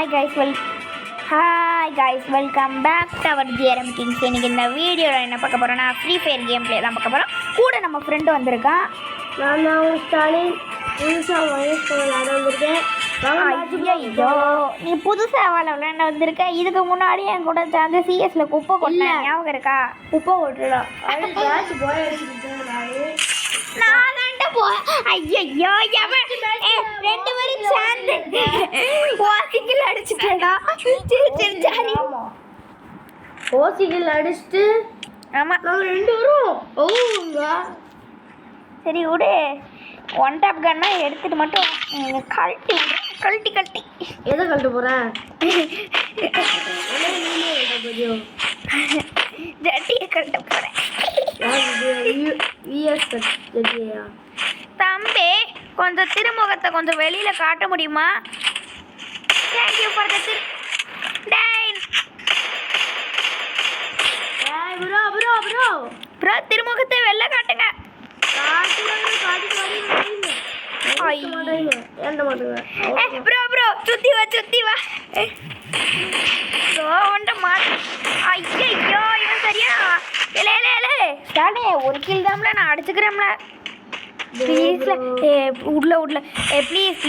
Hi guys, welcome back to our DRM Kings. இன்னைக்கு இந்த வீடியோவில் என்ன பார்க்க போகிறோன்னா ஃப்ரீ ஃபயர் கேம் பிளே தான் பார்க்க போகிறோம். கூட நம்ம ஃப்ரெண்டு வந்திருக்கான். நான் ஸ்டாலின் புதுசாக விளையாட வந்திருக்கேன். ஐயோ, நீ புதுசாக விளையாட வந்திருக்க. இதுக்கு முன்னாடி என் கூட சேர்ந்து சிஎஸ்ல குப்பை கொட்டல, ஞாபகம் இருக்கா? குப்பை கொட்டலாம் நான் தாண்ட ஐயோ ரெண்டு பேரும் சேர்ந்து ஓசிக்கில் அடிச்சுட்டா. சரி சரி ஓசிக்கில் அடிச்சுட்டு ஆமாம் நாங்கள் ரெண்டு பேரும் சரி விடு. ஒன் டாப் கன்னா எடுத்துட்டு மட்டும் கழட்டி கழட்டி எதை கழட்ட போகிறேன்? ஜட்டியை கழட்ட போகிறேன். தம்பி, கொஞ்சம் திருமுகத்தை கொஞ்சம் வெளியில காட்ட முடியுமா? தேங்க்யூ ஃபார் தி ப்ரோ, திருமுகத்தை வெளில காட்டுங்க. ப்ரோ சுத்தி வா. ஐயோ, இவன் சரியா? ஸ்டாலே, ஒரு கில் தான்ல, நான் அடிச்சுக்கிறேன்ல. ப்ளீஸ்ல உள்ள ப்ளீஸ்.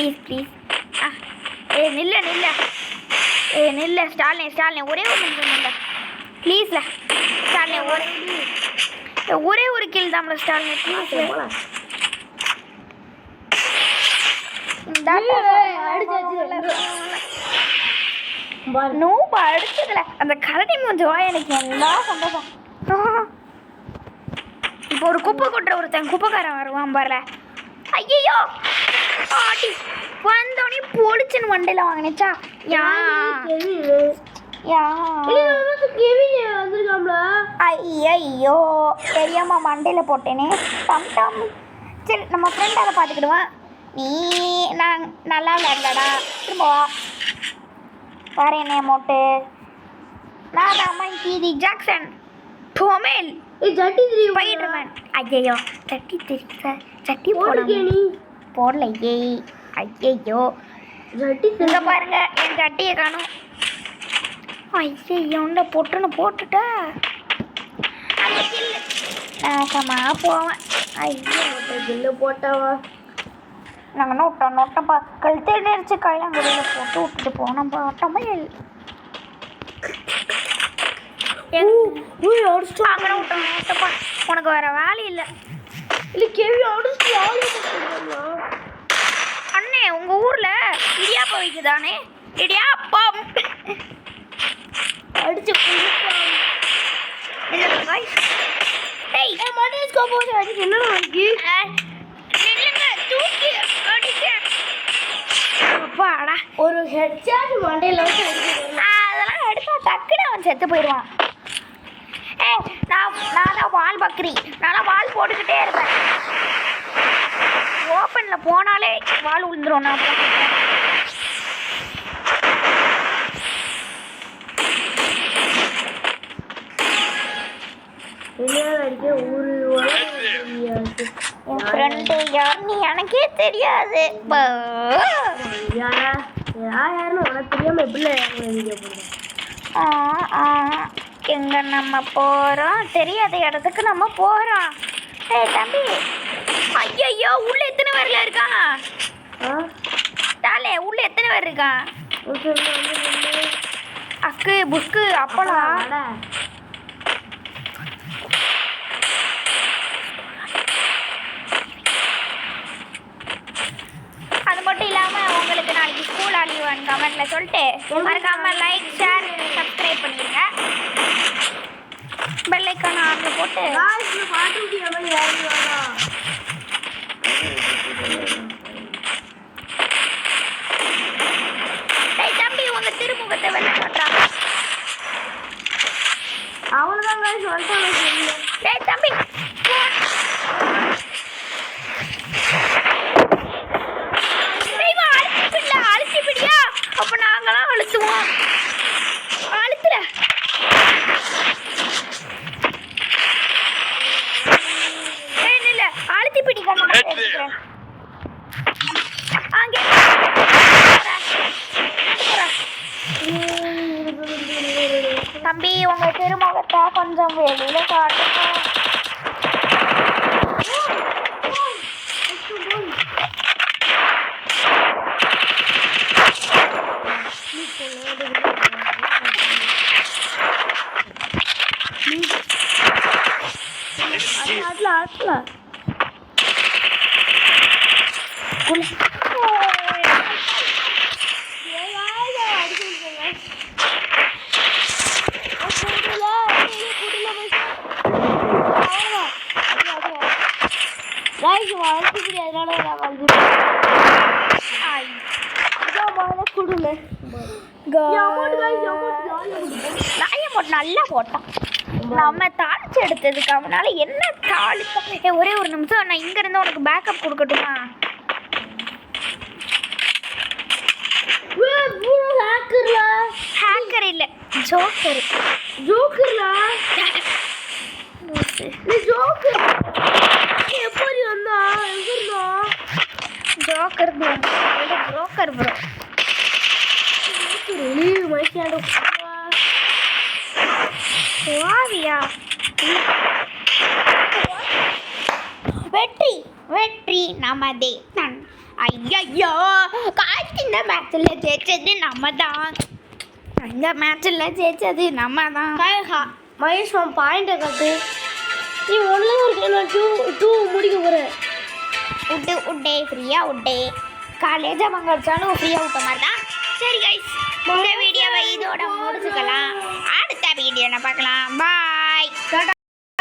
நில்ல ஸ்டாலினே, ஒரே ஒரு நிமிஷம் ப்ளீஸ்ல. ஸ்டாலினே, ஒரே ஒரு கில் தான்ல ஸ்டாலினே, ப்ளீஸ். நூபா அடிச்சதுல அந்த கரடி கொஞ்சம் எனக்கு எல்லா சந்தோஷம். இப்போ ஒரு குப்பை கொட்டுற ஒருத்தன் குப்பைக்காரன் வருவான் பாருல. ஐயோ, பாட்டி வந்தோடனே பொடிச்சுன்னு வண்டியில் வாங்கினச்சா. ஐயோ, தெரியாம மண்டையில் போட்டேனே. டம் சரி, நம்ம ஃப்ரெண்ட் அதை பார்த்துக்கிடுவான். நான் நல்லா விளையாடலடா, திரும்ப வா. வேற என்ன மோட்டு? நான் தான் கீதி ஜாக்சன் டோமேல் ஸ்பைடர்மேன். ஐயோ, சட்டி போடல. ஐயோ, இங்க பாருங்க, என் சட்டியை காணும். ஐயோ, பொட்டுன்னு போட்டுட்டா நாசமா போவேன். ஐயோ, போட்டாவா? நாங்கள் நோட்டப்பா கழுத்தை நெரிச்சு கையிலங்கடியில் போட்டு விட்டுட்டு போனோம். டொமைல் நோட்டப்பா, உனக்கு வேற வேலை இல்லை. அண்ணே, உங்க ஊர்ல இடியாப்பம் வைக்குதானே? இடியாப்பம் அடிச்சு ஒரு ஹெட்ஷாட் மண்டையில் அதெல்லாம் எடுத்தா டக்குன்னு அவன் செத்து போயிடுவான். நான் தான் வால் பக்ரி, நான் வால் போட்டுக்கிட்டே இருப்பேன். ஓப்பனில் போனாலே வால் விழுந்துரும். நான் என் ஃப்ரெண்டு யாருன்னு எனக்கே தெரியாது. யாருன்னு உனக்கு தெரியாம எப்படி எங்க நம்ம போறோம்? தெரியாத இடத்துக்கு நம்ம போறோம். தம்பி, ஐயோ, உள்ள எத்தனை பேர்ல இருக்கான்? டாலே, உள்ள எத்தனை பேர் இருக்கான்? அக்கு புக்கு அப்பளம். அது மட்டும் இல்லாம உங்களுக்கு நாளைக்கு ஸ்கூல் அழிவான்னு கமெண்ட்ல சொல்லிட்டு மறக்காம லைக், ஷேர், சப்ஸ்கிரைப் பண்ணிருங்க. பெல் ஐகான் ஆன்ல போட்டு தம்பி, உங்க திருமுகத்தை வெளில காட்டுறாங்க. அவ்வளோதான் தம்பி, அழுத்திப்பிடியா? அப்ப நாங்களாம் அழுத்துவோம். அழுத்துற அழுத்தி பிடிக்கணும். அங்கே தம்பி உங்க திருமுகத்தை கொஞ்சம் வெளியில காட்டுங்க. நல்லா போட்டான். நம்ம தாளிச்சு எடுத்ததுக்கு அவனால என்ன தாளிப்போம். ஒரே ஒரு நிமிஷம், நான் இங்க இருந்து உனக்கு பேக்கப் கொடுக்கட்டுமா? ஹேக்கர் இல்ல, ஜோக்கர். ஜோக்கர்லா ஜோக்கர் எப்படி வந்தா எங்க ஜோக்கர் புரோக்கர் ப்ரோ. வாவியா வெற்றி வெற்றி நமதே. ஐயோ காய்ச்சின மேட்ச்ல ஜெயிச்சது நம்ம தான். அந்த மேட்ச்ல ஜெயிச்சது நம்ம தான். மகேஷ் பாயிண்ட்டை கட்டு. நீ ஒன்று இருக்கு, நான் டூ முடிக்க போகிறேன். உட்டே ஃப்ரீயாக உட்டே. காலேஜாக பங்கடிச்சாலும் ஃப்ரீயாக விட்ட மாதிரி தான். சரி கைஸ், இந்த வீடியோவை இதோட முடிச்சுக்கலாம். அடுத்த வீடியோவில் பார்க்கலாம். பாய்.